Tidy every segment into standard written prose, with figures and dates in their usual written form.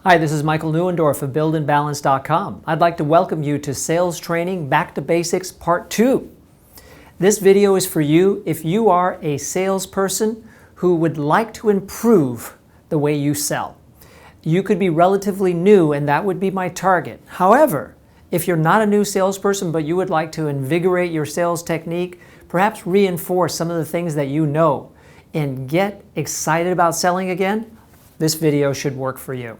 Hi, this is Michael Neuendorff of buildandbalance.com. I'd like to welcome you to Sales Training Back to Basics Part 2. This video is for you if you are a salesperson who would like to improve the way you sell. You could be relatively new and that would be my target. However, if you're not a new salesperson but you would like to invigorate your sales technique, perhaps reinforce some of the things that you know and get excited about selling again, this video should work for you.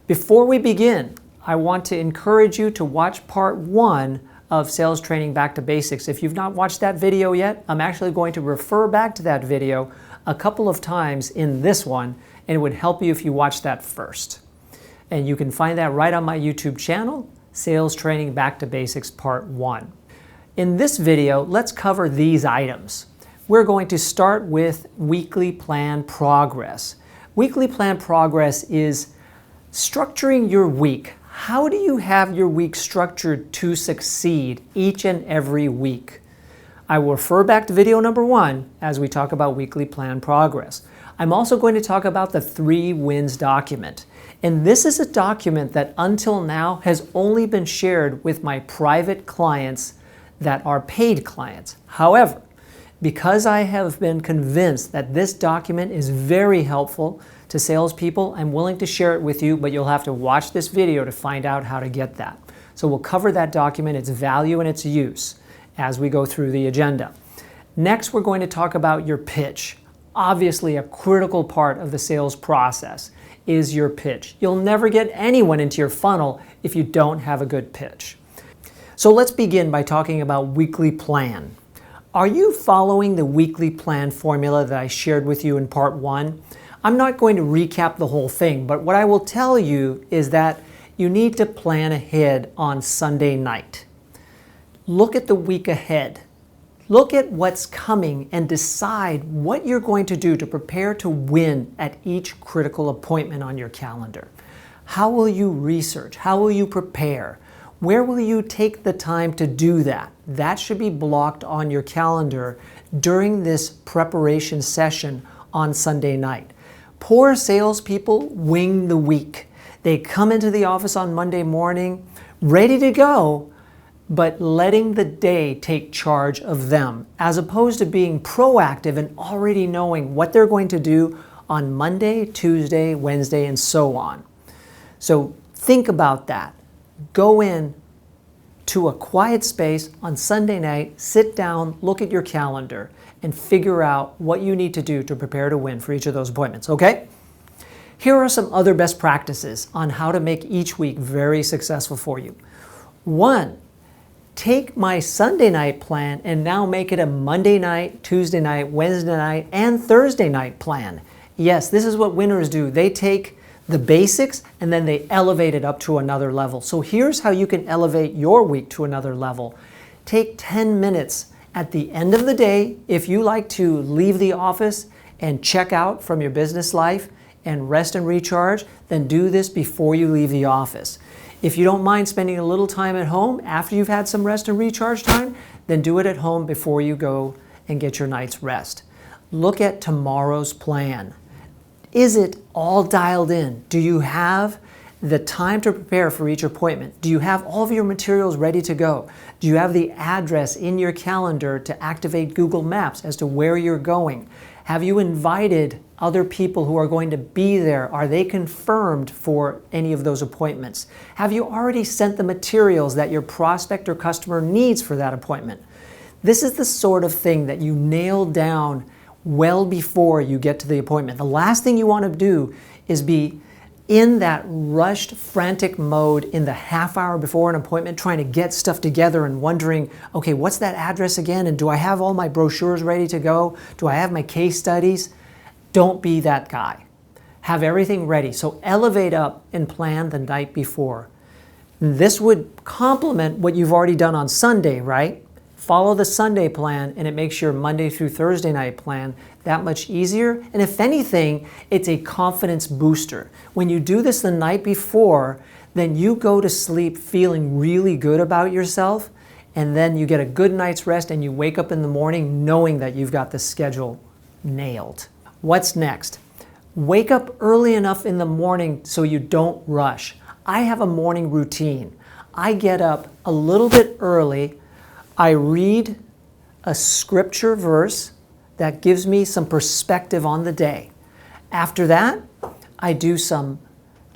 Before we begin, I want to encourage you to watch part 1 of Sales Training Back to Basics. If you've not watched that video yet, I'm actually going to refer back to that video a couple of times in this one, and it would help you if you watch that first. And you can find that right on my YouTube channel, Sales Training Back to Basics Part 1. In this video, let's cover these items. We're going to start with weekly plan progress. Weekly plan progress is structuring your week. How do you have your week structured to succeed each and every week? I will refer back to video number 1 as we talk about weekly plan progress. I'm also going to talk about the 3 wins document. And this is a document that until now has only been shared with my private clients that are paid clients. However, because I have been convinced that this document is very helpful to salespeople, I'm willing to share it with you, but you'll have to watch this video to find out how to get that. So we'll cover that document, its value and its use as we go through the agenda. Next, we're going to talk about your pitch. Obviously, a critical part of the sales process is your pitch. You'll never get anyone into your funnel if you don't have a good pitch. So let's begin by talking about weekly plan. Are you following the weekly plan formula that I shared with you in part 1? I'm not going to recap the whole thing, but what I will tell you is that you need to plan ahead on Sunday night. Look at the week ahead. Look at what's coming and decide what you're going to do to prepare to win at each critical appointment on your calendar. How will you research? How will you prepare? Where will you take the time to do that? That should be blocked on your calendar during this preparation session on Sunday night. Poor salespeople wing the week. They come into the office on Monday morning, ready to go, but letting the day take charge of them, as opposed to being proactive and already knowing what they're going to do on Monday, Tuesday, Wednesday, and so on. So think about that. Go in to a quiet space on Sunday night, sit down, look at your calendar, and figure out what you need to do to prepare to win for each of those appointments, okay? Here are some other best practices on how to make each week very successful for you. 1, take my Sunday night plan and now make it a Monday night, Tuesday night, Wednesday night, and Thursday night plan. Yes, this is what winners do. They take the basics and then they elevate it up to another level. So here's how you can elevate your week to another level. Take 10 minutes at the end of the day, if you like to leave the office and check out from your business life and rest and recharge, then do this before you leave the office. If you don't mind spending a little time at home after you've had some rest and recharge time, then do it at home before you go and get your night's rest. Look at tomorrow's plan. Is it all dialed in? Do you have the time to prepare for each appointment? Do you have all of your materials ready to go? Do you have the address in your calendar to activate Google Maps as to where you're going? Have you invited other people who are going to be there? Are they confirmed for any of those appointments? Have you already sent the materials that your prospect or customer needs for that appointment? This is the sort of thing that you nail down well before you get to the appointment. The last thing you want to do is be in that rushed, frantic mode in the half hour before an appointment, trying to get stuff together and wondering, okay, what's that address again? And do I have all my brochures ready to go? Do I have my case studies? Don't be that guy. Have everything ready. So elevate up and plan the night before. This would complement what you've already done on Sunday, right? Follow the Sunday plan and it makes your Monday through Thursday night plan that much easier. And if anything, it's a confidence booster. When you do this the night before, then you go to sleep feeling really good about yourself, and then you get a good night's rest and you wake up in the morning knowing that you've got the schedule nailed. What's next? Wake up early enough in the morning so you don't rush. I have a morning routine. I get up a little bit early. I read a scripture verse that gives me some perspective on the day. After that, I do some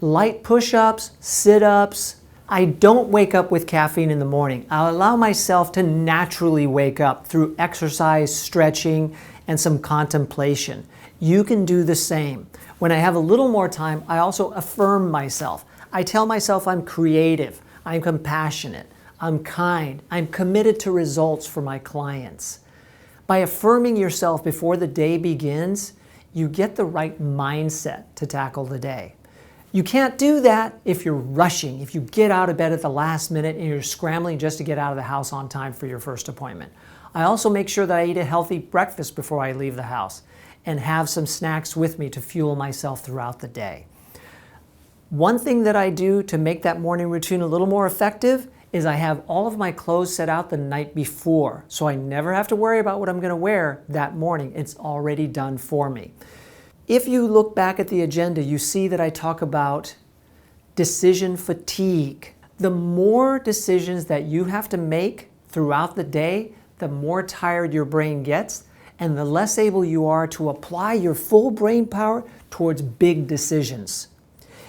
light push-ups, sit-ups. I don't wake up with caffeine in the morning. I allow myself to naturally wake up through exercise, stretching, and some contemplation. You can do the same. When I have a little more time, I also affirm myself. I tell myself I'm creative, I'm compassionate, I'm kind, I'm committed to results for my clients. By affirming yourself before the day begins, you get the right mindset to tackle the day. You can't do that if you're rushing, if you get out of bed at the last minute and you're scrambling just to get out of the house on time for your first appointment. I also make sure that I eat a healthy breakfast before I leave the house and have some snacks with me to fuel myself throughout the day. One thing that I do to make that morning routine a little more effective is I have all of my clothes set out the night before, so I never have to worry about what I'm going to wear that morning. It's already done for me. If you look back at the agenda, you see that I talk about decision fatigue. The more decisions that you have to make throughout the day, the more tired your brain gets, and the less able you are to apply your full brain power towards big decisions.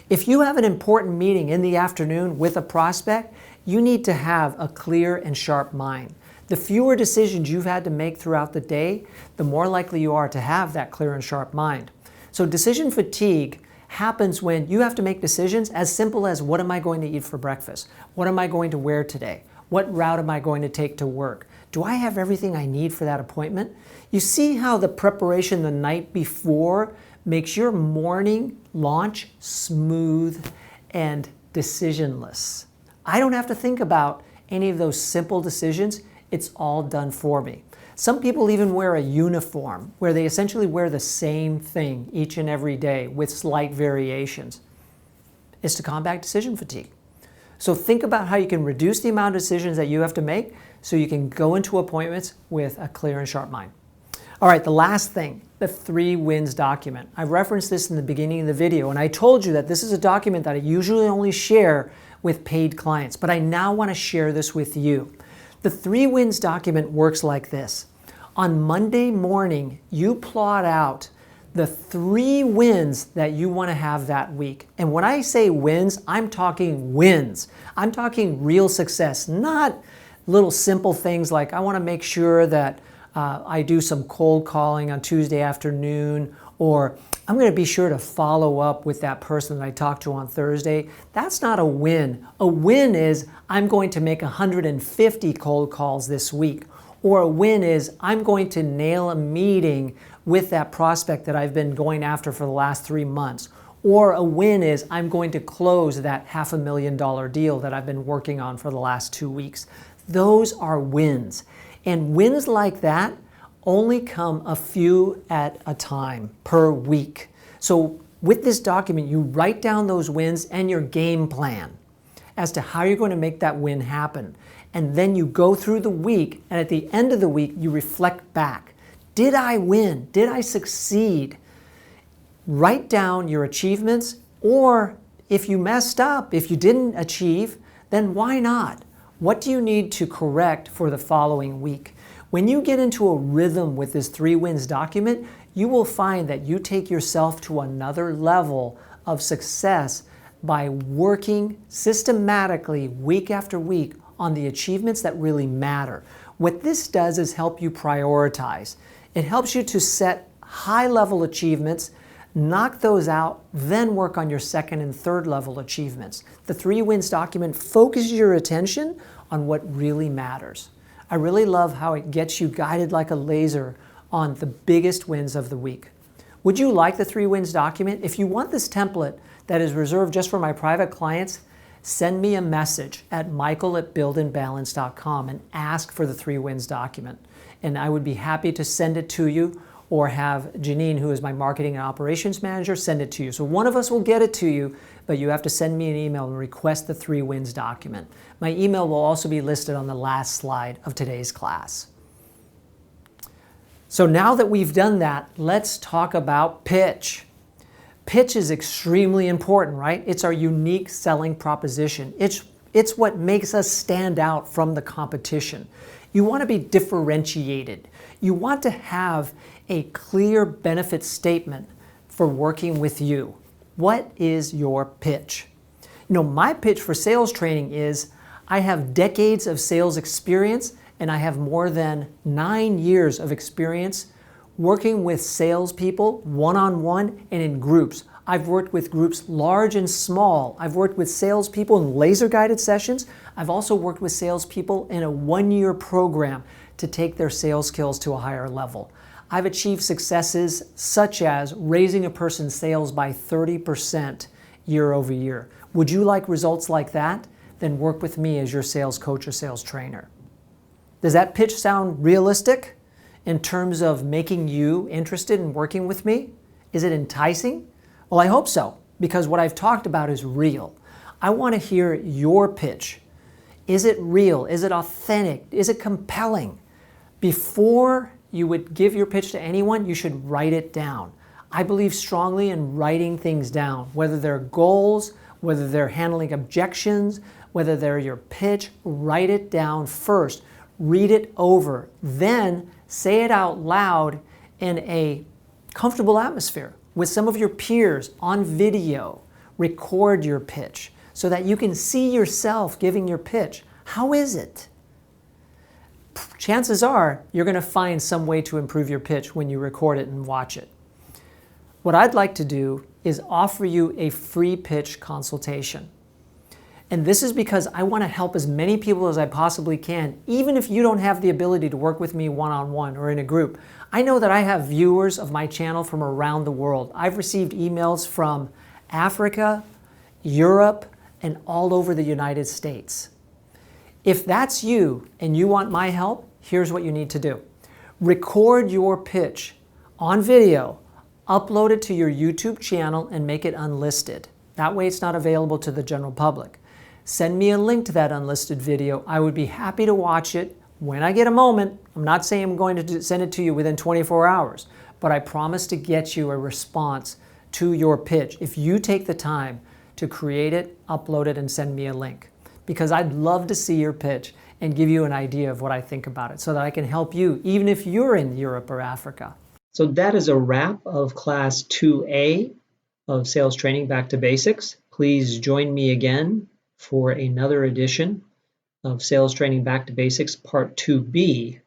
If you have an important meeting in the afternoon with a prospect, you need to have a clear and sharp mind. The fewer decisions you've had to make throughout the day, the more likely you are to have that clear and sharp mind. So decision fatigue happens when you have to make decisions as simple as, what am I going to eat for breakfast? What am I going to wear today? What route am I going to take to work? Do I have everything I need for that appointment? You see how the preparation the night before makes your morning launch smooth and decisionless. I don't have to think about any of those simple decisions. It's all done for me. Some people even wear a uniform where they essentially wear the same thing each and every day with slight variations. It's to combat decision fatigue. So think about how you can reduce the amount of decisions that you have to make so you can go into appointments with a clear and sharp mind. All right, the last thing, the 3 wins document. I referenced this in the beginning of the video, and I told you that this is a document that I usually only share with paid clients, but I now want to share this with you. The 3 wins document works like this. On Monday morning, you plot out the 3 wins that you want to have that week. And when I say wins, I'm talking wins. I'm talking real success, not little simple things like I want to make sure that I do some cold calling on Tuesday afternoon, or I'm going to be sure to follow up with that person that I talked to on Thursday. That's not a win. A win is I'm going to make 150 cold calls this week. Or a win is I'm going to nail a meeting with that prospect that I've been going after for the last 3 months. Or a win is I'm going to close that $500,000 deal that I've been working on for the last 2 weeks. Those are wins. And wins like that only come a few at a time per week. So with this document, you write down those wins and your game plan as to how you're going to make that win happen. And then you go through the week, and at the end of the week, you reflect back. Did I win? Did I succeed? Write down your achievements, or if you messed up, if you didn't achieve, then why not? What do you need to correct for the following week? When you get into a rhythm with this 3 wins document, you will find that you take yourself to another level of success by working systematically week after week on the achievements that really matter. What this does is help you prioritize. It helps you to set high-level achievements, knock those out, then work on your 2nd and 3rd level achievements. The 3 wins document focuses your attention on what really matters. I really love how it gets you guided like a laser on the biggest wins of the week. Would you like the 3 wins document? If you want this template that is reserved just for my private clients, send me a message at michael@buildandbalance.com and ask for the 3 wins document. And I would be happy to send it to you, or have Janine, who is my marketing and operations manager, send it to you. So one of us will get it to you, but you have to send me an email and request the 3 wins document. My email will also be listed on the last slide of today's class. So now that we've done that, let's talk about pitch. Pitch is extremely important, right? It's our unique selling proposition. It's what makes us stand out from the competition. You want to be differentiated. You want to have a clear benefit statement for working with you. What is your pitch? You know, my pitch for sales training is I have decades of sales experience and I have more than 9 years of experience working with salespeople one-on-one and in groups. I've worked with groups large and small. I've worked with salespeople in laser-guided sessions. I've also worked with salespeople in a 1-year program to take their sales skills to a higher level. I've achieved successes such as raising a person's sales by 30% year over year. Would you like results like that? Then work with me as your sales coach or sales trainer. Does that pitch sound realistic in terms of making you interested in working with me? Is it enticing? Well, I hope so, because what I've talked about is real. I want to hear your pitch. Is it real? Is it authentic? Is it compelling? Before you would give your pitch to anyone, you should write it down. I believe strongly in writing things down, whether they're goals, whether they're handling objections, whether they're your pitch. Write it down first. Read it over. Then say it out loud in a comfortable atmosphere with some of your peers on video. Record your pitch so that you can see yourself giving your pitch. How is it? Chances are you're going to find some way to improve your pitch when you record it and watch it. What I'd like to do is offer you a free pitch consultation. And this is because I want to help as many people as I possibly can, even if you don't have the ability to work with me one-on-one or in a group. I know that I have viewers of my channel from around the world. I've received emails from Africa, Europe, and all over the United States. If that's you and you want my help, here's what you need to do. Record your pitch on video, upload it to your YouTube channel, and make it unlisted. That way it's not available to the general public. Send me a link to that unlisted video. I would be happy to watch it when I get a moment. I'm not saying I'm going to send it to you within 24 hours, but I promise to get you a response to your pitch if you take the time to create it, upload it, and send me a link. Because I'd love to see your pitch and give you an idea of what I think about it so that I can help you, even if you're in Europe or Africa. So that is a wrap of Class 2A of Sales Training Back to Basics. Please join me again for another edition of Sales Training Back to Basics Part 2B